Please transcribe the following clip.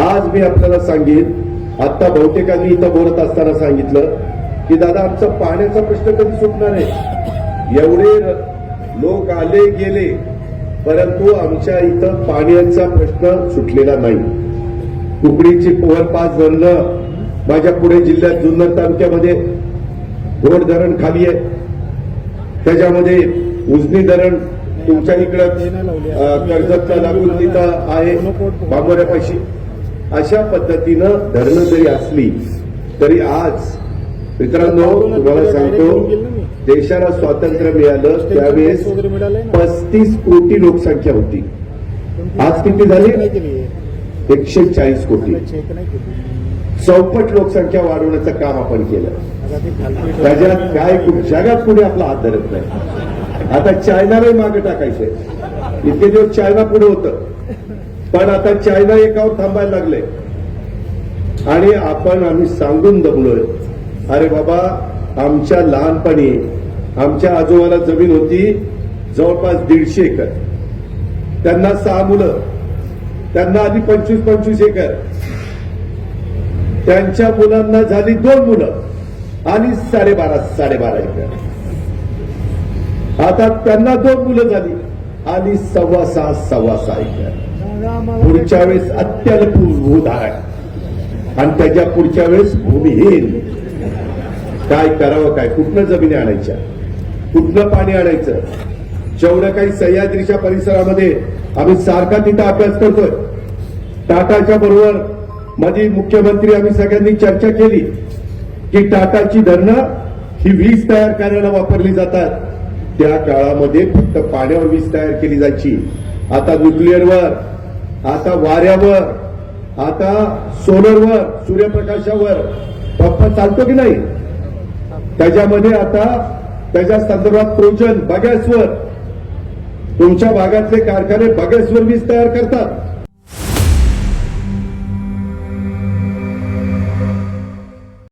आज मी आपल्याला सांगेन, आता बहुतेकांनी इथं बोलत असताना सांगितलं की दादा आमचा पाण्याचा प्रश्न कधी सुटणार आहे. एवढे लोक आले गेले परंतु आमच्या इथं पाण्याचा प्रश्न सुटलेला नाही. कुकडीची ओव्हरपास बनणं, माझ्या पुणे जिल्ह्यात जुन्नर तालुक्यामध्ये घोड धरण खाली आहे, त्याच्यामध्ये उजनी धरण तुमच्या इकडं कर्जतला लागून तिथं आहे बांबोऱ्यापाशी. अशा पद्धतीनं धरणं जरी असली तरी आज मित्रांनो तुम्हाला सांगतो, देशाला स्वातंत्र्य मिळालं त्यावेळेस 35 कोटी लोकसंख्या होती. आज किती झाली? 140 कोटी. 64 लोकसंख्या वाढवण्याचं काम आपण केलं. त्याच्यात काय जगात कुठे आपला हात धरत नाही. आता चायनालाही मागे टाकायचंय. इतके दिवस चायना पुढे होतं, पण आता चायना एकावर थांबायला लागले आणि आम्ही सांगून दमलोय. अरे बाबा, आमच्या लहानपणी आमच्या आजोबाला जमीन होती जवळपास 150 एकर. त्यांना 6 मुलं, त्यांना आधी 25-25 एकर, त्यांच्या मुलांना झाली 2 मुलं आणि 12.5 एकर. आता त्यांना 2 मुलं झाली आणि 6.25 एकर. पुढच्या वेळेस अत्यल्प भूधार आहे आणि त्याच्या पुढच्या वेळेस भूमिहीन. काय करावं, काय कुठनं जमिनी आणायच्या, कुठनं पाणी आणायचं. जेवढं काही सह्याद्रीच्या परिसरामध्ये आम्ही सारखा तिथं अभ्यास करतोय. टाटाच्या बरोबर माझी मुख्यमंत्री आम्ही सगळ्यांनी चर्चा केली की टाटाची धरणं ही वीज तयार करायला वापरली जातात. त्या काळामध्ये फक्त पाण्यावर वीज तयार केली जायची. आता न्यूक्लिअरवर, आता वाऱ्यावर, आता सोलरवर, सूर्यप्रकाशावर पंप चालतो की नाही. त्याच्यामध्ये आता त्याच्या संदर्भात प्रोजन बगॅसवर, तुमच्या भागातले कारखाने बगॅसवर वीज तयार करतात.